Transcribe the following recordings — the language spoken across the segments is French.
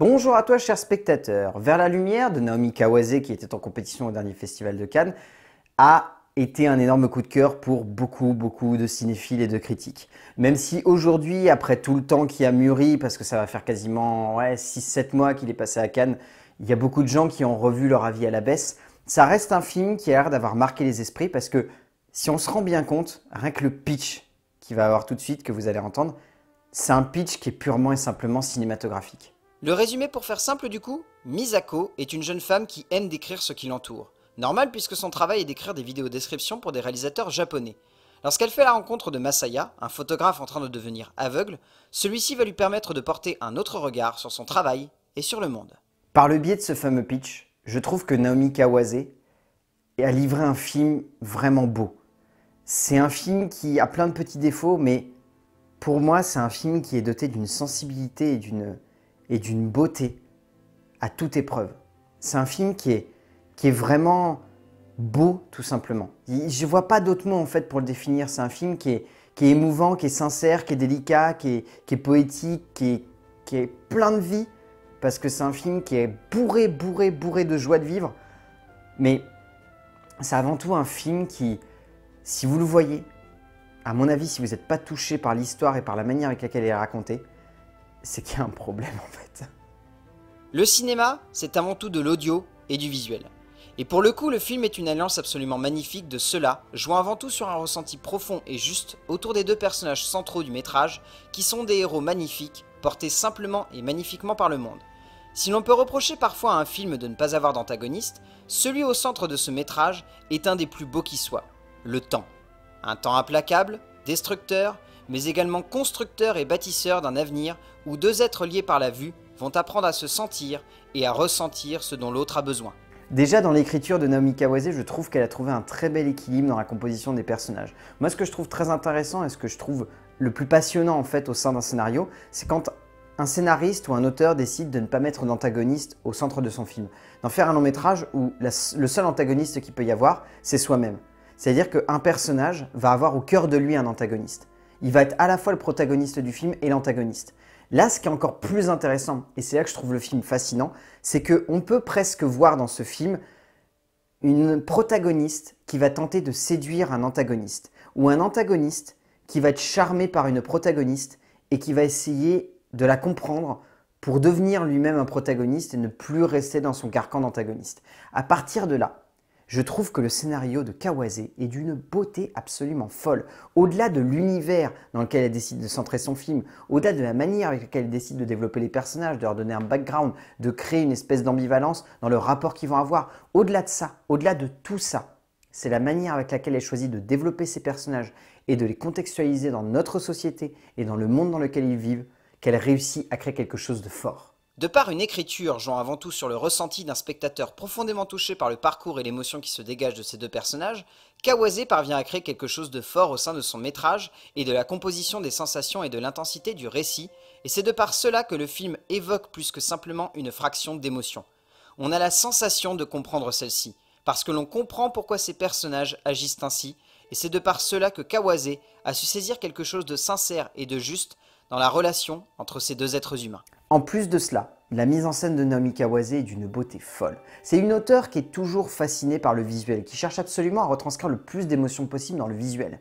Bonjour à toi chers spectateurs. Vers la lumière de Naomi Kawase qui était en compétition au dernier festival de Cannes a été un énorme coup de cœur pour beaucoup de cinéphiles et de critiques. Même si aujourd'hui, après tout le temps qui a mûri, parce que ça va faire quasiment 6-7 mois qu'il est passé à Cannes, il y a beaucoup de gens qui ont revu leur avis à la baisse, ça reste un film qui a l'air d'avoir marqué les esprits parce que si on se rend bien compte, rien que le pitch qu'il va avoir tout de suite, que vous allez entendre, c'est un pitch qui est purement et simplement cinématographique. Le résumé pour faire simple du coup, Misako est une jeune femme qui aime décrire ce qui l'entoure. Normal puisque son travail est d'écrire des vidéos descriptions pour des réalisateurs japonais. Lorsqu'elle fait la rencontre de Masaya, un photographe en train de devenir aveugle, celui-ci va lui permettre de porter un autre regard sur son travail et sur le monde. Par le biais de ce fameux pitch, je trouve que Naomi Kawase a livré un film vraiment beau. C'est un film qui a plein de petits défauts, mais pour moi, c'est un film qui est doté d'une sensibilité et d'une beauté à toute épreuve. C'est un film qui est vraiment beau, tout simplement. Je ne vois pas d'autres mots en fait pour le définir. C'est un film qui est émouvant, qui est sincère, qui est délicat, qui est poétique, qui est plein de vie, parce que c'est un film qui est bourré de joie de vivre. Mais c'est avant tout un film qui, si vous le voyez, à mon avis, si vous n'êtes pas touché par l'histoire et par la manière avec laquelle elle est racontée, c'est qu'il y a un problème en fait. Le cinéma, c'est avant tout de l'audio et du visuel. Et pour le coup, le film est une alliance absolument magnifique de cela, jouant avant tout sur un ressenti profond et juste autour des deux personnages centraux du métrage, qui sont des héros magnifiques, portés simplement et magnifiquement par le monde. Si l'on peut reprocher parfois à un film de ne pas avoir d'antagoniste, celui au centre de ce métrage est un des plus beaux qui soit, le temps. Un temps implacable, destructeur, mais également constructeur et bâtisseur d'un avenir où deux êtres liés par la vue vont apprendre à se sentir et à ressentir ce dont l'autre a besoin. Déjà dans l'écriture de Naomi Kawase, je trouve qu'elle a trouvé un très bel équilibre dans la composition des personnages. Moi, ce que je trouve très intéressant et ce que je trouve le plus passionnant en fait au sein d'un scénario, c'est quand un scénariste ou un auteur décide de ne pas mettre d'antagoniste au centre de son film. D'en faire un long métrage où le seul antagoniste qu'il peut y avoir, c'est soi-même. C'est-à-dire qu'un personnage va avoir au cœur de lui un antagoniste. Il va être à la fois le protagoniste du film et l'antagoniste. Là, ce qui est encore plus intéressant, et c'est là que je trouve le film fascinant, c'est qu'on peut presque voir dans ce film une protagoniste qui va tenter de séduire un antagoniste, ou un antagoniste qui va être charmé par une protagoniste et qui va essayer de la comprendre pour devenir lui-même un protagoniste et ne plus rester dans son carcan d'antagoniste. À partir de là, je trouve que le scénario de Kawase est d'une beauté absolument folle. Au-delà de l'univers dans lequel elle décide de centrer son film, au-delà de la manière avec laquelle elle décide de développer les personnages, de leur donner un background, de créer une espèce d'ambivalence dans le rapport qu'ils vont avoir, au-delà de ça, au-delà de tout ça, c'est la manière avec laquelle elle choisit de développer ces personnages et de les contextualiser dans notre société et dans le monde dans lequel ils vivent, qu'elle réussit à créer quelque chose de fort. De par une écriture jouant avant tout sur le ressenti d'un spectateur profondément touché par le parcours et l'émotion qui se dégagent de ces deux personnages, Kawase parvient à créer quelque chose de fort au sein de son métrage et de la composition des sensations et de l'intensité du récit, et c'est de par cela que le film évoque plus que simplement une fraction d'émotion. On a la sensation de comprendre celle-ci, parce que l'on comprend pourquoi ces personnages agissent ainsi, et c'est de par cela que Kawase a su saisir quelque chose de sincère et de juste dans la relation entre ces deux êtres humains. En plus de cela, la mise en scène de Naomi Kawase est d'une beauté folle. C'est une auteure qui est toujours fascinée par le visuel, qui cherche absolument à retranscrire le plus d'émotions possible dans le visuel.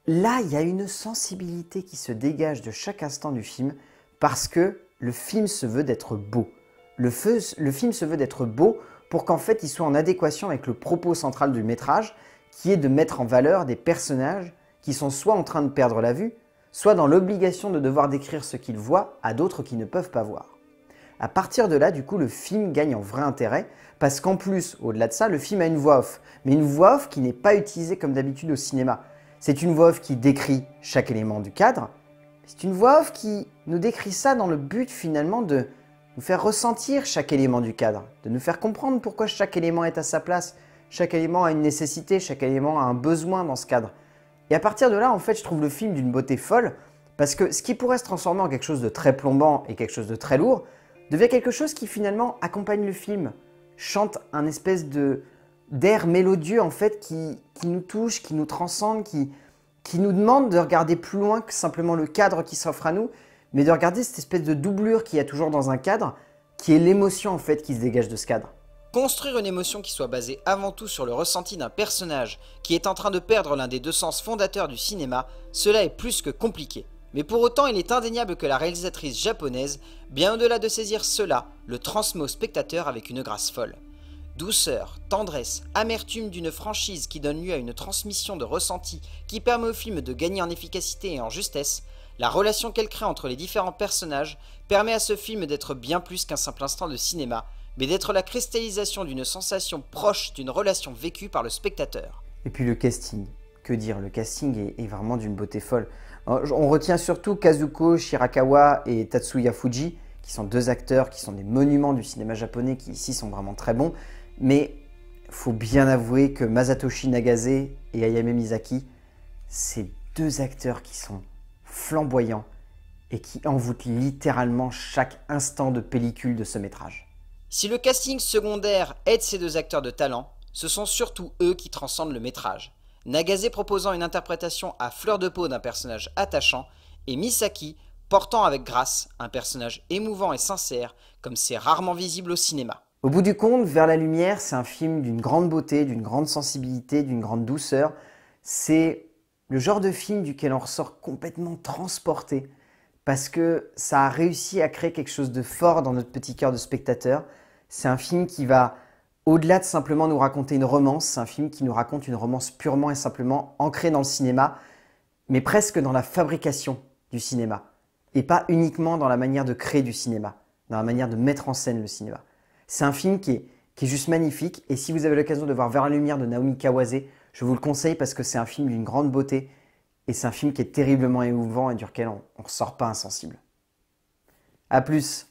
Là, il y a une sensibilité qui se dégage de chaque instant du film parce que le film se veut d'être beau. Le film se veut d'être beau pour qu'en fait il soit en adéquation avec le propos central du métrage, qui est de mettre en valeur des personnages qui sont soit en train de perdre la vue, soit dans l'obligation de devoir décrire ce qu'ils voient à d'autres qui ne peuvent pas voir. À partir de là, du coup, le film gagne en vrai intérêt, parce qu'en plus, au-delà de ça, le film a une voix off, mais une voix off qui n'est pas utilisée comme d'habitude au cinéma. C'est une voix off qui décrit chaque élément du cadre, c'est une voix off qui nous décrit ça dans le but finalement de nous faire ressentir chaque élément du cadre, de nous faire comprendre pourquoi chaque élément est à sa place, chaque élément a une nécessité, chaque élément a un besoin dans ce cadre. Et à partir de là, en fait, je trouve le film d'une beauté folle, parce que ce qui pourrait se transformer en quelque chose de très plombant et quelque chose de très lourd, devient quelque chose qui finalement accompagne le film, chante un espèce d'air mélodieux en fait qui nous touche, qui nous transcende, qui nous demande de regarder plus loin que simplement le cadre qui s'offre à nous, mais de regarder cette espèce de doublure qu'il y a toujours dans un cadre, qui est l'émotion en fait qui se dégage de ce cadre. Construire une émotion qui soit basée avant tout sur le ressenti d'un personnage qui est en train de perdre l'un des deux sens fondateurs du cinéma, cela est plus que compliqué. Mais pour autant, il est indéniable que la réalisatrice japonaise, bien au-delà de saisir cela, le transmet au spectateur avec une grâce folle. Douceur, tendresse, amertume d'une franchise qui donne lieu à une transmission de ressenti qui permet au film de gagner en efficacité et en justesse, la relation qu'elle crée entre les différents personnages permet à ce film d'être bien plus qu'un simple instant de cinéma, mais d'être la cristallisation d'une sensation proche d'une relation vécue par le spectateur. Et puis le casting, que dire, le casting est vraiment d'une beauté folle. On retient surtout Kazuko Shirakawa et Tatsuya Fuji, qui sont deux acteurs qui sont des monuments du cinéma japonais, qui ici sont vraiment très bons, mais il faut bien avouer que Masatoshi Nagase et Hayao Miyazaki, c'est deux acteurs qui sont flamboyants et qui envoûtent littéralement chaque instant de pellicule de ce métrage. Si le casting secondaire aide ces deux acteurs de talent, ce sont surtout eux qui transcendent le métrage. Nagase proposant une interprétation à fleur de peau d'un personnage attachant, et Misaki portant avec grâce un personnage émouvant et sincère, comme c'est rarement visible au cinéma. Au bout du compte, Vers la lumière, c'est un film d'une grande beauté, d'une grande sensibilité, d'une grande douceur. C'est le genre de film duquel on ressort complètement transporté, parce que ça a réussi à créer quelque chose de fort dans notre petit cœur de spectateur. C'est un film qui va, au-delà de simplement nous raconter une romance, c'est un film qui nous raconte une romance purement et simplement ancrée dans le cinéma, mais presque dans la fabrication du cinéma, et pas uniquement dans la manière de créer du cinéma, dans la manière de mettre en scène le cinéma. C'est un film qui est juste magnifique, et si vous avez l'occasion de voir Vers la lumière de Naomi Kawase, je vous le conseille parce que c'est un film d'une grande beauté, et c'est un film qui est terriblement émouvant et duquel on ne ressort pas insensible. A plus.